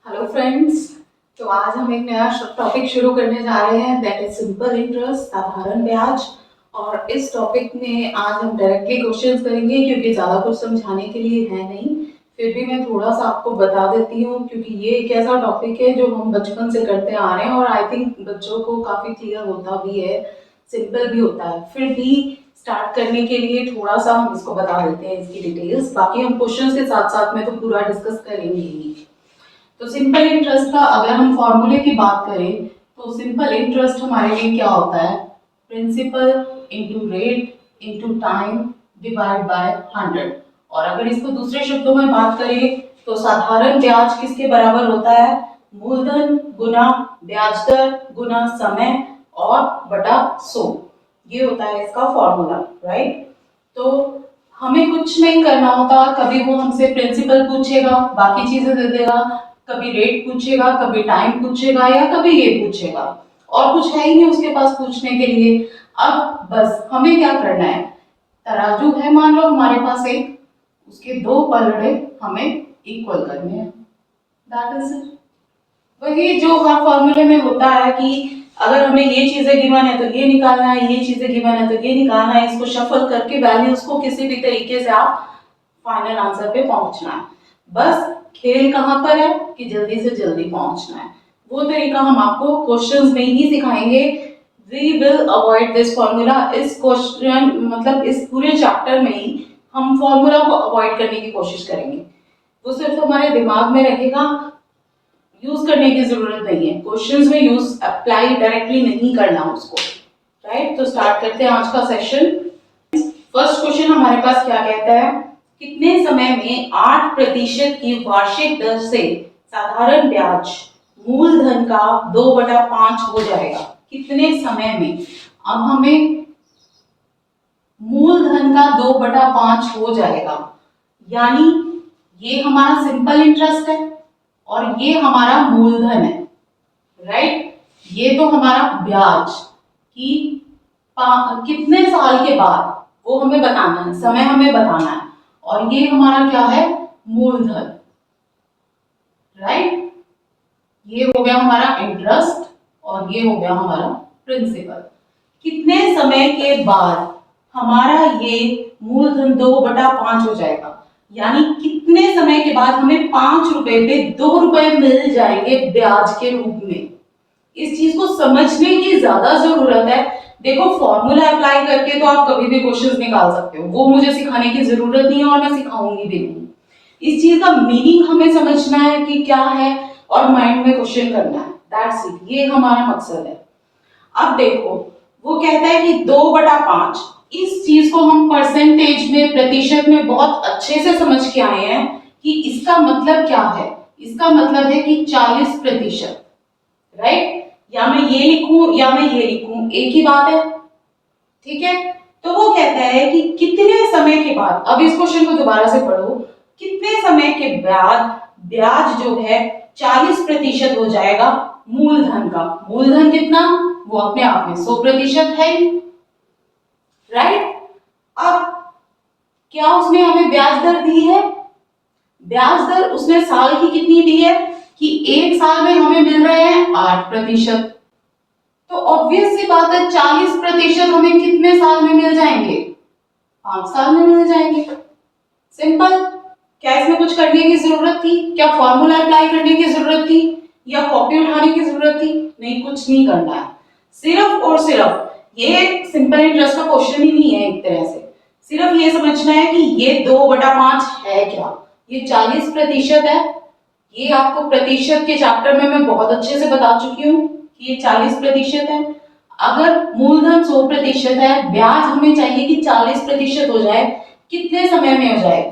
Hello friends. तो आज हम एक नया टॉपिक शुरू करने जा रहे हैं, दैट इज सिंपल इंटरेस्ट, साधारण ब्याज। और इस टॉपिक में आज हम डायरेक्टली क्वेश्चंस करेंगे क्योंकि ज़्यादा कुछ समझाने के लिए है नहीं। फिर भी मैं थोड़ा सा आपको बता देती हूँ क्योंकि ये एक ऐसा टॉपिक है जो हम बचपन से करते आ रहे हैं और आई थिंक बच्चों को काफ़ी क्लियर होता भी है, सिंपल भी होता है। फिर भी स्टार्ट करने के लिए थोड़ा सा हम इसको बता देते हैं, इसकी डिटेल्स। बाकी हम क्वेश्चंस के साथ साथ में तो पूरा डिस्कस करेंगे ही। तो सिंपल इंटरेस्ट का अगर हम फॉर्मूले की बात करें तो सिंपल इंटरेस्ट हमारे लिए क्या होता है, principal into rate into time divide by 100। और अगर इसको दूसरे शब्दों में बात करें तो साधारण ब्याज किसके बराबर होता है, मूलधन गुना ब्याज दर गुना समय और बटा 100। ये होता है इसका फॉर्मूला, राइट। तो हमें कुछ नहीं करना होता, कभी वो हमसे प्रिंसिपल पूछेगा बाकी चीजें दे देगा, कभी रेट पूछेगा, कभी टाइम पूछेगा या कभी ये पूछेगा, और कुछ है ही नहीं उसके पास पूछने के लिए। अब बस हमें क्या करना है, तराजू है मान लो हमारे पास एक, उसके दो पलड़े हमें इक्वल करने हैं, दैट इज इट। वही जो हर फॉर्मूले में होता है कि अगर हमें ये चीजें गिवन है तो ये निकालना है, ये चीजें गिवन है तो ये निकालना है, इसको शफल करके वैल्यूज को किसी भी तरीके से आप फाइनल आंसर पे पहुंचना है। बस खेल कहाँ पर है कि जल्दी से जल्दी पहुंचना है। वो तरीका हम आपको क्वेश्चंस में ही सिखाएंगे। We will avoid this formula. इस क्वेश्चन मतलब इस पूरे चैप्टर में ही हम फॉर्मूला को अवॉइड करने की कोशिश करेंगे। वो सिर्फ हमारे दिमाग में रहेगा, यूज करने की जरूरत नहीं है, क्वेश्चंस में यूज अप्लाई डायरेक्टली नहीं करना उसको, राइट। तो स्टार्ट करते हैं आज का सेशन। फर्स्ट क्वेश्चन हमारे पास क्या कहता है, कितने समय में 8% की वार्षिक दर से साधारण ब्याज मूलधन का 2/5 हो जाएगा, कितने समय में। अब हमें मूलधन का 2/5 हो जाएगा, यानी ये हमारा सिंपल इंटरेस्ट है और ये हमारा मूलधन है, राइट। ये तो हमारा ब्याज की कितने साल के बाद वो हमें बताना है, समय हमें बताना है। और ये हमारा क्या है, मूलधन, राइट। ये हो गया हमारा इंटरेस्ट और ये हो गया हमारा प्रिंसिपल। कितने समय के बाद हमारा ये मूलधन 2/5 हो जाएगा, यानी कितने समय के बाद हमें 5 रुपए पे 2 रुपए मिल जाएंगे ब्याज के रूप में। इस चीज को समझने की ज्यादा जरूरत है। देखो फॉर्मूला अप्लाई करके तो आप कभी भी क्वेश्चंस निकाल सकते हो, वो मुझे सिखाने की जरूरत नहीं है और मैं सिखाऊंगी भी नहीं। इस चीज का मीनिंग हमें समझना है कि क्या है और माइंड में क्वेश्चन करना है, दैट्स इट। ये हमारा मकसद है। अब देखो वो कहता है कि 2/5, इस चीज को हम परसेंटेज में प्रतिशत में बहुत अच्छे से समझ के आए हैं कि इसका मतलब क्या है। इसका मतलब है कि 40%, राइट। या मैं ये लिखूं या मैं ये लिखूं, एक ही बात है, ठीक है। तो वो कहता है कि कितने समय के बाद, अब इस क्वेश्चन को दोबारा से पढ़ो, कितने समय के बाद ब्याज जो है 40% हो जाएगा मूलधन का। मूलधन कितना, वो अपने आप में 100% है, राइट। अब क्या उसने हमें ब्याज दर दी है, ब्याज दर उसने साल की कितनी दी है कि एक साल में हमें मिल रहे हैं 8%। तो ऑब्वियस सी बात है 40% हमें कितने साल में मिल जाएंगे, 5 साल में मिल जाएंगे। सिंपल। क्या इसमें कुछ करने की जरूरत थी, क्या फॉर्मूला अप्लाई करने की जरूरत थी या कॉपी उठाने की जरूरत थी, नहीं, कुछ नहीं करना है। सिर्फ और सिर्फ ये सिंपल इंटरेस्ट का क्वेश्चन ही नहीं है, एक तरह से सिर्फ ये समझना है कि ये 2/5 है क्या, ये 40% है। ये आपको प्रतिशत के चैप्टर में मैं बहुत अच्छे से बता चुकी हूँ कि ये 40% है। अगर मूलधन 100% है, ब्याज हमें चाहिए कि 40% हो जाए, कितने समय में हो जाए।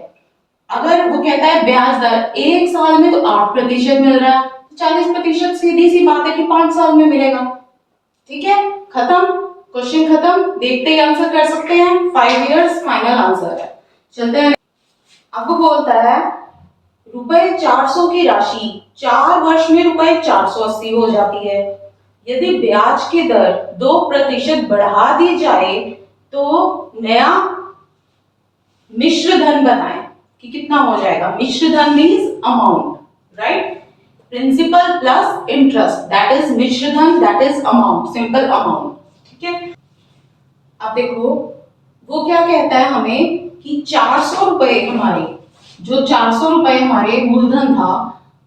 अगर वो कहता है ब्याज दर एक साल में तो 8% मिल रहा है, तो 40% सीधी सी बात है कि 5 साल में मिलेगा। ठीक है, खत्म, क्वेश्चन खत्म। देखते ही आंसर कर सकते हैं, 5 इयर्स फाइनल आंसर है। चलते हैं। अब वो बोलता है ₹400 की राशि 4 वर्ष में ₹480 हो जाती है। यदि ब्याज की दर 2% बढ़ा दी जाए तो नया मिश्र धन बताएं कि कितना हो जाएगा। मिश्र धन means amount, right. Principal plus interest, that is मिश्र धन, that is amount, simple amount. ठीक है, अब देखो वो क्या कहता है हमें कि 400 रुपए हमारे, जो 400 रुपए हमारे मूलधन था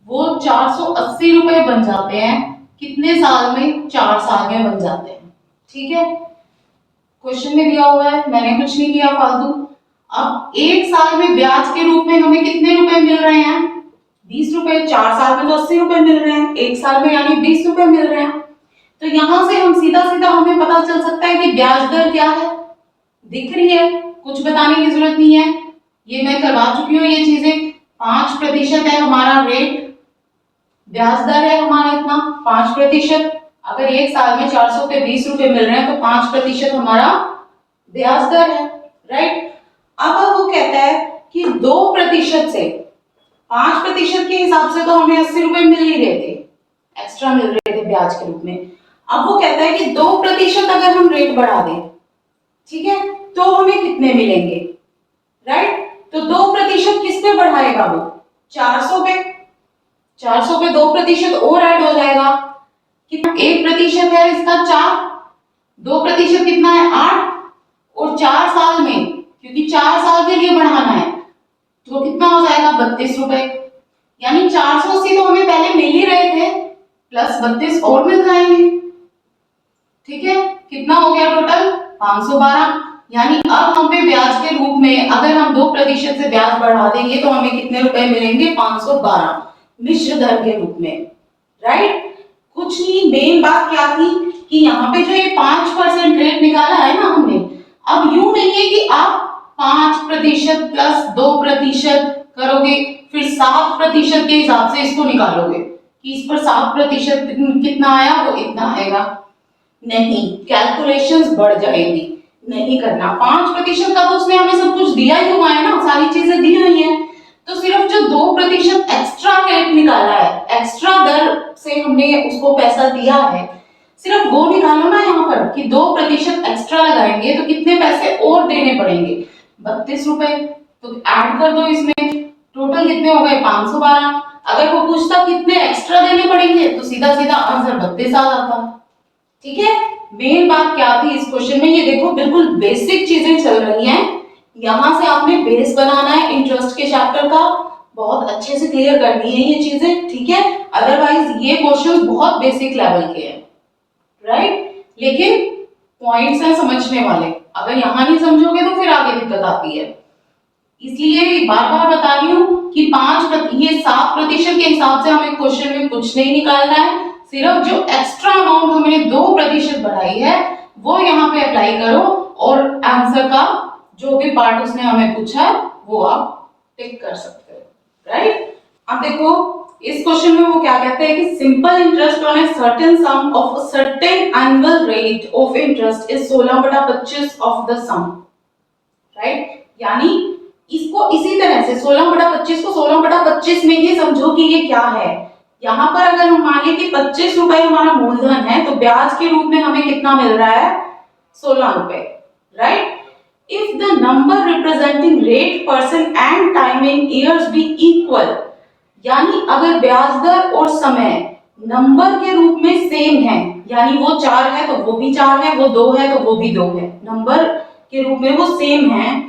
वो 480 रुपए बन जाते हैं कितने साल में? 4 साल में बन जाते हैं। ठीक है, क्वेश्चन में दिया हुआ है, मैंने कुछ नहीं किया फालतू। अब 1 साल में ब्याज के रूप में हमें कितने रुपए मिल रहे हैं? 20 रुपए। 4 साल में तो 80 रुपए मिल रहे हैं, 1 साल में यानी 20 रुपए मिल रहे हैं। तो यहां से हम सीधा सीधा हमें पता चल सकता है कि ब्याज दर क्या है, दिख रही है, कुछ बताने की जरूरत नहीं है, ये मैं करवा चुकी हूँ ये चीजें। 5% है हमारा रेट, ब्याज दर है हमारा इतना 5%। अगर 1 साल में 400 पे 20 रुपए मिल रहे हैं तो 5% हमारा ब्याज दर है, राइट। अब वो कहता है कि 2% से, 5% के हिसाब से तो हमें 80 रुपए मिल ही रहे थे, एक्स्ट्रा मिल रहे थे ब्याज के रूप में। अब वो कहता है कि 2% अगर हम रेट बढ़ा दें, ठीक है, तो हमें कितने मिलेंगे, राइट। तो 2% किस पे बढ़ाएगा वो? 400 पे। 400 पे 2% और ऐड हो जाएगा, कितना? 1% है इसका 4, 2% कितना है? 8, और 4 साल में, क्योंकि 4 साल के लिए बढ़ाना है, तो कितना हो जाएगा? 32 रुपए। यानी 480 तो हमें पहले मिल ही रहे थे, प्लस 32 और मिल जाएंगे। ठीक है, कितना हो गया टोटल? 512। यानी अब हमें ब्याज के रूप में अगर हम 2% से ब्याज बढ़ा देंगे तो हमें कितने रुपए मिलेंगे? 512 मिश्र धन के रूप में, राइट। कुछ नहीं, मेन बात क्या थी कि यहाँ पे जो ये 5% रेट निकाला है ना हमने, अब यूं नहीं है कि आप 5% प्लस 2% करोगे फिर 7% के हिसाब से इसको निकालोगे कि इस पर 7% कितना आया वो इतना आएगा, नहीं, कैलकुलेशंस बढ़ जाएगी, नहीं करना। 5% का तो उसने हमें सब कुछ दिया ही हुआ है ना, सारी चीजें दी हुई हैं, तो सिर्फ जो 2% एक्स्ट्रा रेट निकाला है, एक्स्ट्रा दर से हमने उसको पैसा दिया है, सिर्फ वो निकालो ना यहाँ पर कि 2% एक्स्ट्रा लगाएंगे तो कितने पैसे और देने पड़ेंगे? 32 रुपए। तो ऐड कर दो इसमें, टोटल कितने हो गए? 512। अगर वो पूछता कितने एक्स्ट्रा देने पड़ेंगे तो सीधा सीधा आंसर 32 आ जाता। ठीक है, मेन बात क्या थी इस क्वेश्चन में, ये देखो बिल्कुल बेसिक चीजें चल रही हैं, यहां से आपने बेस बनाना है इंटरेस्ट के चैप्टर का, बहुत अच्छे से क्लियर करनी है ये चीजें, ठीक है। अदरवाइज ये क्वेश्चन बहुत बेसिक लेवल के हैं, राइट, लेकिन पॉइंट्स हैं समझने वाले, अगर यहां नहीं समझोगे तो फिर आगे दिक्कत आती है। इसलिए बार बार बता रही हूँ कि 7% के हिसाब से हमें क्वेश्चन में कुछ नहीं निकालना है, सिर्फ जो एक्स्ट्रा अमाउंट हमने 2% बढ़ाई है वो यहाँ पे अप्लाई करो और आंसर का जो भी पार्ट उसने हमें पूछा है वो आप टिक कर सकते हो, राइट। अब देखो इस क्वेश्चन में वो क्या कहते हैं कि simple interest on a certain sum of a certain annual rate of interest is 16/25 of the sum, right. यानी इसको इसी तरह से 16/25 को 16/25 में ही समझो कि ये क्या है। यहाँ पर अगर हम मान लें कि 25 रुपए हमारा मूलधन है तो ब्याज के रूप में हमें कितना मिल रहा है? 16 रुपए, right. If the number representing rate, person and time in years be equal, यानी अगर ब्याज दर और समय नंबर के रूप में सेम है, यानी वो 4 है तो वो भी 4 है, वो 2 है तो वो भी 2 है, नंबर के रूप में वो सेम है,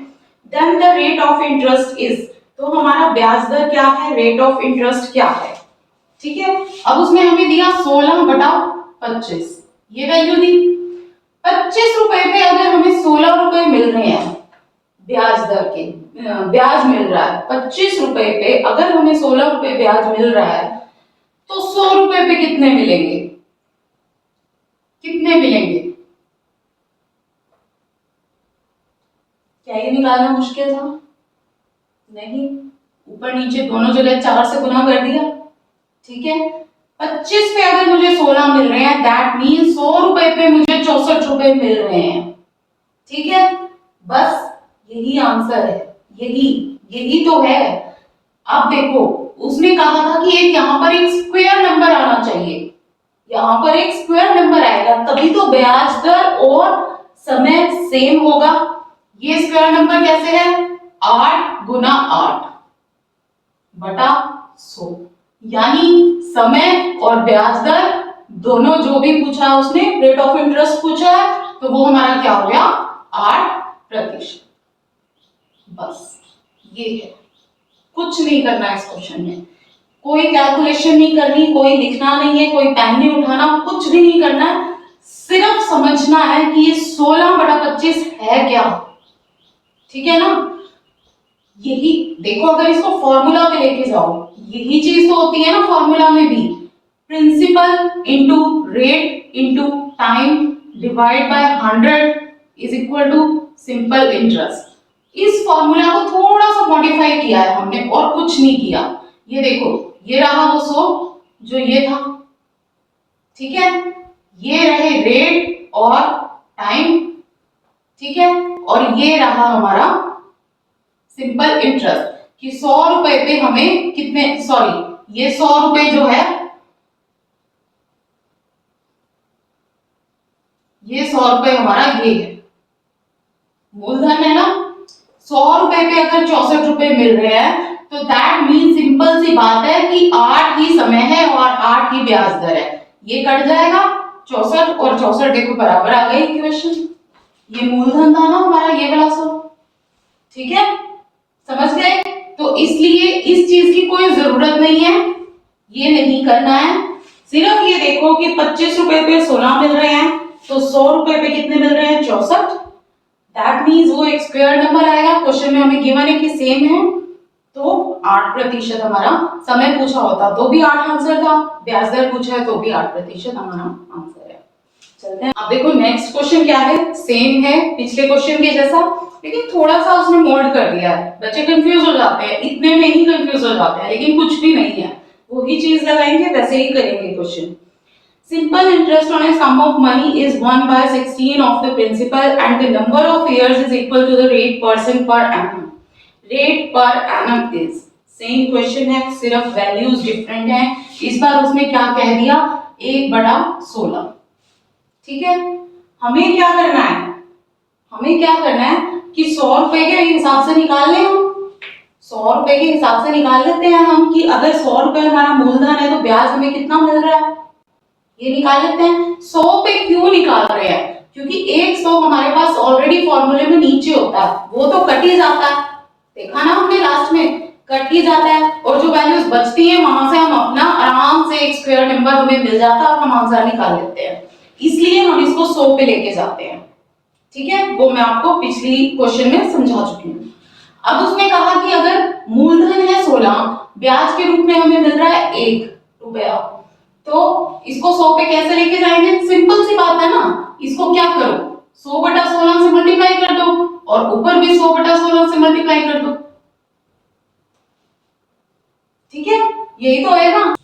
then the rate of interest is, तो हमारा ब्याज दर क्या है, रेट ऑफ इंटरेस्ट क्या है, ठीक है। अब उसने हमें दिया 16/25, ये वैल्यू दी। 25 रुपए पे अगर हमें 16 रुपए मिल रहे हैं ब्याज दर के, ब्याज मिल रहा है 25 रुपए पे, अगर हमें 16 रुपए ब्याज मिल रहा है तो 100 रुपए पे कितने मिलेंगे? कितने मिलेंगे? क्या ये निकालना मुश्किल था? नहीं, ऊपर नीचे दोनों जगह 4 से गुना कर दिया, ठीक है। 25 पे अगर मुझे 16 मिल रहे हैं, दैट मीन 100 रुपए पे मुझे 64 रुपए मिल रहे हैं, ठीक है। बस यही आंसर है, यही यही तो है। अब देखो उसने कहा था कि एक यहाँ पर एक स्क्वायर नंबर आना चाहिए, यहाँ पर एक स्क्वायर नंबर आएगा तभी तो ब्याज दर और समय सेम होगा। ये स्क्वायर नंबर कैसे है? 8 × 8 / 100, यानी समय और ब्याज दर दोनों जो भी पूछा है उसने, रेट ऑफ इंटरेस्ट पूछा है, तो वो हमारा क्या हो गया 8%। बस ये है, कुछ नहीं करना है इस क्वेश्चन में, कोई कैलकुलेशन नहीं करनी, कोई लिखना नहीं है, कोई पेन नहीं उठाना, कुछ भी नहीं करना है, सिर्फ समझना है कि ये 16/25 है क्या। ठीक है ना। यही देखो, अगर इसको फॉर्मूला पे लेके जाओ, यही चीज तो होती है ना फॉर्मूला में भी, principal into rate into time divide by 100 is equal to simple interest. इस फॉर्मूला को थोड़ा सा मॉडिफाई किया है हमने और कुछ नहीं किया। ये देखो, ये रहा वो 100 जो ये था, ठीक है, ये रहे रेट और टाइम, ठीक है, और ये रहा हमारा सिंपल इंटरेस्ट कि 100 रुपए पे हमें कितने, सॉरी ये 100 रुपए जो है, ये 100 रुपए हमारा ये है मूलधन है ना। 100 रुपए पे अगर 64 रुपए मिल रहे हैं तो दैट मीन सिंपल सी बात है कि 8 ही समय है और 8 ही ब्याज दर है। ये कट जाएगा, 64 और 64 देखो बराबर आ गई इक्वेशन। ये मूलधन था ना हमारा ये वाला 100, ठीक है, समझ गए। तो इसलिए इस चीज की कोई जरूरत नहीं है, ये नहीं करना है। सिर्फ ये देखो कि 25 रुपए पे 16 मिल रहे हैं, तो 100 रुपए पे कितने मिल रहे हैं 64। दैट मीन्स वो एक स्क्वायर नंबर आएगा। क्वेश्चन में हमें गिवन है कि सेम है, तो 8% हमारा, समय पूछा होता तो भी 8 आंसर था, ब्याज दर पूछा है तो भी 8% हमारा आंसर है। चलते हैं, अब देखो नेक्स्ट क्वेश्चन क्या है, सेम है पिछले क्वेश्चन के जैसा, लेकिन थोड़ा सा उसने मोल्ड कर दिया है। बच्चे कंफ्यूज हो जाते हैं, इतने में ही कंफ्यूज हो जाते हैं, लेकिन कुछ भी नहीं है, वही चीज लगाएंगे वैसे ही करेंगे question. Simple interest on a sum of money is 1/16 of the principal and the number of years is equal to the rate % per annum. Rate per annum is same question है, सिर्फ वैल्यूज डिफरेंट है। इस बार उसने क्या कह दिया 1/16। ठीक है, हमें क्या करना है, हमें क्या करना है कि 100 रुपए के हिसाब से निकाल लें हम, 100 रुपए के हिसाब से निकाल लेते हैं हम कि अगर 100 रुपए हमारा मूलधन है तो ब्याज हमें कितना मिल रहा है, ये निकाल लेते हैं। 100 पे क्यों निकाल रहे हैं, क्योंकि एक 100 हमारे पास ऑलरेडी फॉर्मूले में नीचे होता है, वो तो कट ही जाता है, देखा ना हमने लास्ट में, कट ही जाता है, और जो वैल्यूज बचती हैं वहां से हम अपना आराम से एक स्क्वायर नंबर हमें मिल जाता है और हम आंसर निकाल लेते हैं। इसलिए हम इसको 100 पे लेके जाते हैं। ठीक है, वो मैं आपको पिछली क्वेश्चन में समझा चुकी हूँ। अब उसने कहा कि अगर मूलधन है 16, ब्याज के रूप में हमें मिल रहा है 1 रुपया, तो इसको 100 पे कैसे लेके जाएंगे, सिंपल सी बात है ना, इसको क्या करो 100/16 से मल्टीप्लाई कर दो और ऊपर भी 100/16 से मल्टीप्लाई कर दो। ठीक है, यही तो है ना,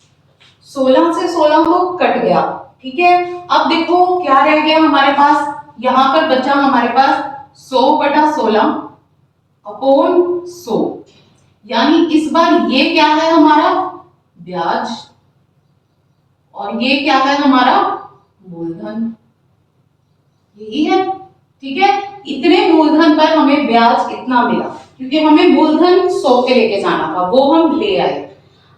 16 से 16 तो कट गया। ठीक है, अब देखो क्या रह गया हमारे पास, यहां पर बचा हमारे पास 100/16 अपॉन 100, यानी इस बार ये क्या है हमारा ब्याज और ये क्या है हमारा मूलधन, यही है। ठीक है, इतने मूलधन पर हमें ब्याज इतना मिला क्योंकि हमें मूलधन 100 के लेके जाना था, वो हम ले आए।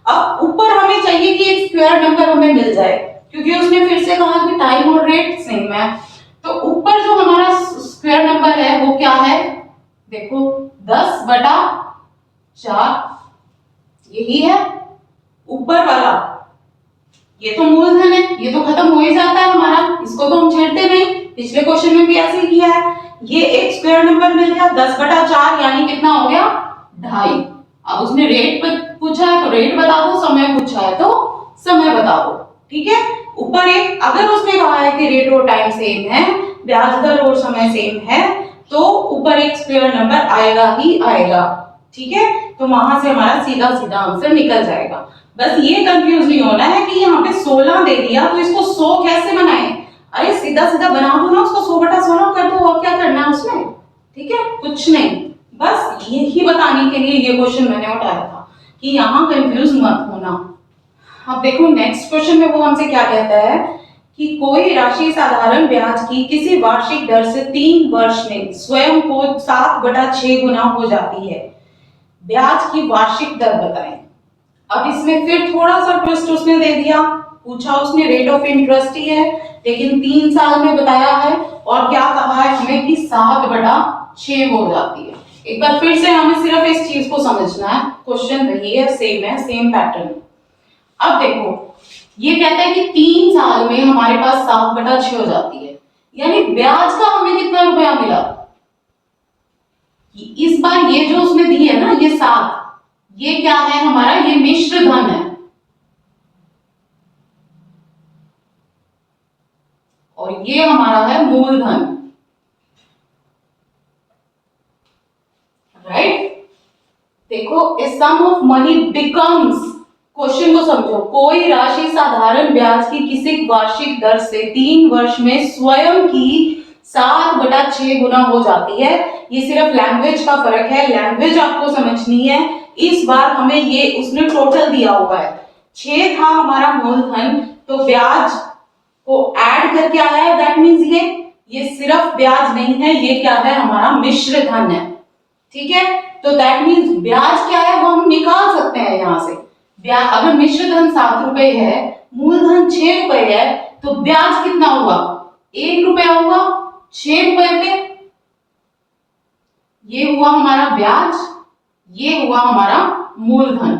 अब ऊपर हमें चाहिए कि एक स्क्वायर नंबर हमें मिल जाए, क्योंकि उसने फिर से कहा कि टाइम और रेट सेम है, तो ऊपर जो हमारा स्क्वायर नंबर है वो क्या है, देखो 10/4, यही है ऊपर वाला। ये तो मूलधन है, ये तो खत्म हो ही जाता है हमारा, इसको तो हम छेड़ते नहीं, पिछले क्वेश्चन में भी ऐसे ही किया है। ये एक स्क्वायर नंबर मिल गया 10/4, यानी कितना हो गया 2.5। अब उसने रेट पूछा है तो रेट बता दो, समय पूछा है तो समय बता दो। ठीक है, ऊपर एक, अगर उसने कहा है कि रेट और टाइम सेम है, ब्याज दर और समय सेम है, तो ऊपर एक स्क्वायर नंबर आएगा ही आएगा। ठीक है, तो वहां से हमारा सीधा सीधा आंसर निकल जाएगा। बस ये कंफ्यूज नहीं होना है कि यहाँ पे 16 दे दिया तो इसको 100 कैसे बनाए, अरे सीधा सीधा बना दो ना, उसको 100/16 कर दो, और क्या करना है उसमें। ठीक है, कुछ नहीं, बस यही बताने के लिए ये क्वेश्चन मैंने उठाया था कि यहाँ कंफ्यूज मत होना। अब देखो नेक्स्ट क्वेश्चन में वो हमसे क्या कहता है कि कोई राशि साधारण ब्याज की किसी वार्षिक दर से 3 वर्ष में स्वयं को 7/6 गुना हो जाती है, ब्याज की वार्षिक दर बताएं। अब इसमें फिर थोड़ा सा ट्विस्ट उसने दे दिया, पूछा उसने रेट ऑफ इंटरेस्ट ही है लेकिन 3 साल में बताया है, और क्या कहा है हमें कि 7/6 हो जाती है। एक बार फिर से हमें सिर्फ इस चीज को समझना है, क्वेश्चन वही है, सेम पैटर्न। अब देखो ये कहता है कि 3 साल में हमारे पास 7/6 हो जाती है, यानी ब्याज का हमें कितना रुपया मिला। इस बार ये जो उसने दी है ना ये 7, ये क्या है हमारा, ये मिश्र धन है, और ये हमारा है मूलधन, राइट। देखो ए सम ऑफ मनी बिकम्स, क्वेश्चन को समझो, कोई राशि साधारण ब्याज की किसी वार्षिक दर से 3 वर्ष में स्वयं की 7/6 गुना हो जाती है। ये सिर्फ लैंग्वेज का फर्क है, लैंग्वेज आपको समझनी है। इस बार हमें ये उसने टोटल दिया हुआ है, 6 था हमारा मूलधन, तो ब्याज को ऐड करके आया है, दैट मींस ये सिर्फ ब्याज नहीं है, ये क्या है हमारा मिश्र धन है, ठीक है। तो दैट मींस ब्याज क्या है वो हम निकाल सकते हैं यहां से। ब्याज अगर मिश्र धन 7 रुपए है, मूलधन 6 रुपए है, तो ब्याज कितना हुआ, 1 रुपया हुआ 6 रुपए पे। ये हुआ हमारा ब्याज, ये हुआ हमारा मूलधन,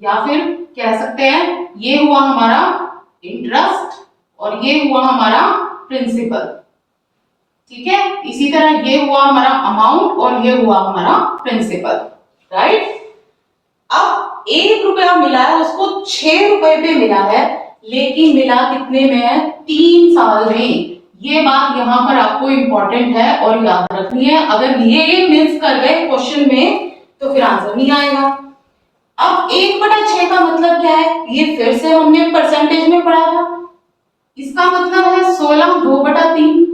या फिर कह सकते हैं ये हुआ हमारा इंटरेस्ट और ये हुआ हमारा प्रिंसिपल, ठीक है। इसी तरह ये हुआ हमारा अमाउंट और ये हुआ हमारा प्रिंसिपल, राइट। अब 1 रुपया मिला है उसको 6 रुपए पे मिला है, लेकिन मिला कितने में है, 3 साल में। ये बात यहाँ पर आपको इंपॉर्टेंट है और याद रखनी है, अगर ये मिस कर गए क्वेश्चन में तो फिर आंसर नहीं आएगा। अब 1/6 का मतलब क्या है, ये फिर से हमने परसेंटेज में पढ़ा था, इसका मतलब है 16/2/3,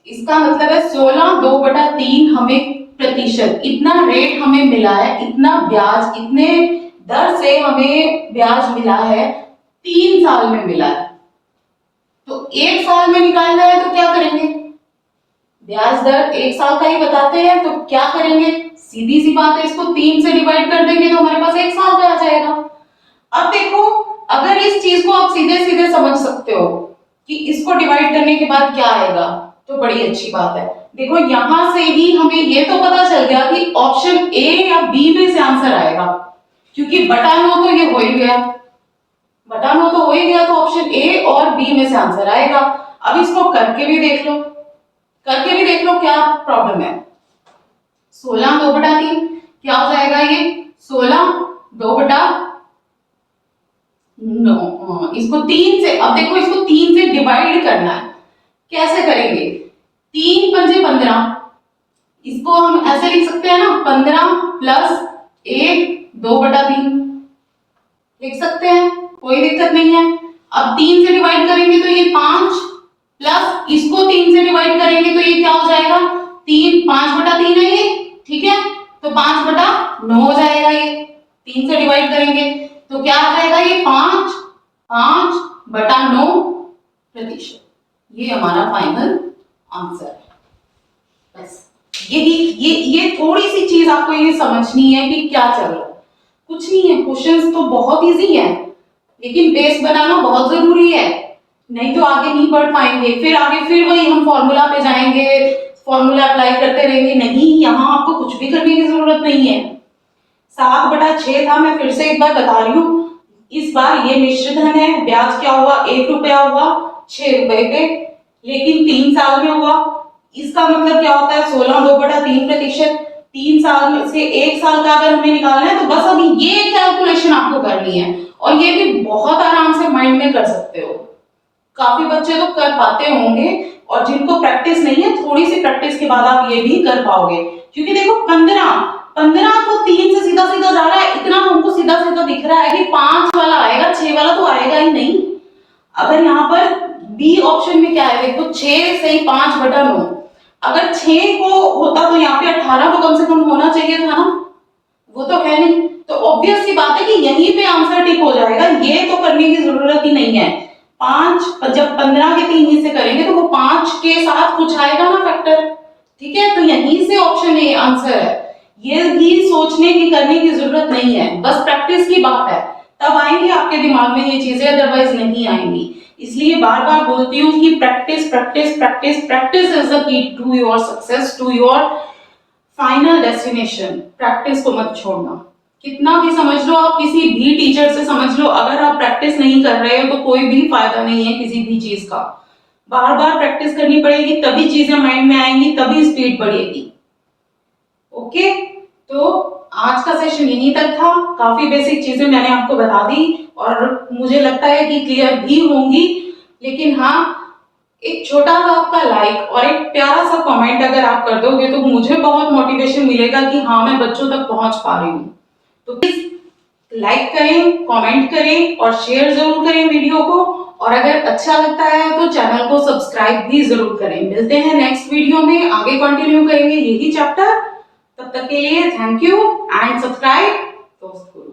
इसका मतलब है 16/2/3 हमें प्रतिशत, इतना रेट हमें मिला है, इतना ब्याज, इतने दर से हमें ब्याज मिला है, 3 साल में मिला है। तो 1 साल में निकालना है तो क्या करेंगे, ब्याज दर 1 साल का ही बताते हैं, तो क्या करेंगे, सीधी सी बात है, इसको 3 से डिवाइड कर देंगे तो हमारे पास 1 साल का आ जाएगा। अब देखो अगर इस चीज को आप सीधे सीधे समझ सकते हो कि इसको डिवाइड करने के बाद क्या आएगा, तो बड़ी अच्छी बात है। देखो यहां से ही हमें ये तो पता चल गया कि ऑप्शन ए या बी में से आंसर आएगा, क्योंकि बटा 9 तो ये हो ही गया, बटा 9 तो हो ही गया, तो ऑप्शन ए और बी में से आंसर आएगा। अब इसको करके भी देख लो, करके भी देख लो क्या प्रॉब्लम है। 16/2/3 क्या हो जाएगा, ये 16/2/9, इसको 3 से, अब देखो इसको 3 से डिवाइड करना है, कैसे करेंगे, 3 पंजे 15, इसको हम ऐसे लिख सकते हैं ना, 15 प्लस 1 2/3 लिख सकते हैं, कोई दिक्कत नहीं है। अब 3 से डिवाइड करेंगे तो ये 5 प्लस इसको 3 से डिवाइड करेंगे तो ये क्या हो जाएगा, 3 5/3 है ये, ठीक है, तो 5/9 हो जाएगा, ये 3 से डिवाइड करेंगे तो क्या आ जाएगा, ये 5/9%। ये हमारा फाइनल आंसर है। बस यही ये थोड़ी सी चीज आपको ये समझनी है कि क्या चल रहा है, कुछ नहीं है, क्वेश्चंस तो बहुत इजी है, लेकिन बेस बनाना बहुत जरूरी है, नहीं तो आगे नहीं बढ़ पाएंगे, फिर आगे फिर वही हम फॉर्मूला पे जाएंगे, फॉर्मूला अप्लाई करते रहेंगे, नहीं, यहाँ आपको कुछ भी करने की जरूरत नहीं है। 7/6 था, मैं फिर से एक बार बता रही हूँ, इस बार ये मिश्र धन है, ब्याज क्या हुआ, 1 रुपया हुआ 6 रुपए पे, लेकिन 3 साल में हुआ, इसका मतलब क्या होता है 16/2/3%। 3 साल में से 1 साल का अगर हमें निकालना है तो बस अभी ये कैलकुलेशन आपको करनी है, और ये भी बहुत आराम से माइंड में कर सकते हो, काफी बच्चे तो कर पाते होंगे, और जिनको प्रैक्टिस नहीं है थोड़ी सी प्रैक्टिस के बाद आप ये भी कर पाओगे, क्योंकि देखो 15 तो 3 से सीधा सीधा जा रहा है, इतना हमको सीधा सीधा दिख रहा है कि 5 वाला आएगा, 6 वाला तो आएगा ही नहीं। अगर यहाँ पर बी ऑप्शन में क्या है, देखो 6 से 5/9, अगर 6 को होता तो यहाँ पे 18 तो कम से कम होना चाहिए था ना, वो तो है नहीं, तो ऑब्वियस सी बात है कि यहीं पे आंसर टिक हो जाएगा, ये तो करने की जरूरत ही नहीं है। 5 जब 15 के 3 हिस्से करेंगे तो वो 5 के साथ कुछ आएगा ना फैक्टर, ठीक है, तो यहीं से ऑप्शन ए आंसर है। ये भी सोचने की करने की जरूरत नहीं है, बस प्रैक्टिस की बात है, तब आएंगे आपके दिमाग में ये चीजें, अदरवाइज नहीं आएंगी। इसलिए बार बार बोलती हूँ कि practice practice practice practice is the key to your success, to your final destination. Practice को मत छोड़ना, कितना भी समझ लो आप, किसी भी टीचर से समझ लो, अगर आप प्रैक्टिस नहीं कर रहे हो तो कोई भी फायदा नहीं है किसी भी चीज का। बार बार प्रैक्टिस करनी पड़ेगी, तभी चीजें माइंड में आएंगी, तभी स्पीड बढ़ेगी। ओके, तो आज का सेशन यहीं तक था। काफी बेसिक चीजें मैंने आपको बता दी और मुझे लगता है कि क्लियर भी होंगी। लेकिन हाँ, एक छोटा सा आपका लाइक और एक प्यारा सा कमेंट अगर आप कर दोगे तो मुझे बहुत मोटिवेशन मिलेगा कि हाँ, मैं बच्चों तक पहुंच पा रही हूँ। तो प्लीज लाइक करें, कमेंट करें और शेयर जरूर करें वीडियो को। और अगर अच्छा लगता है तो चैनल को सब्सक्राइब भी जरूर करें। मिलते हैं नेक्स्ट वीडियो में, आगे कंटिन्यू करेंगे यही चैप्टर। तब तक के लिए थैंक यू एंड सब्सक्राइब दोस्त गुरु।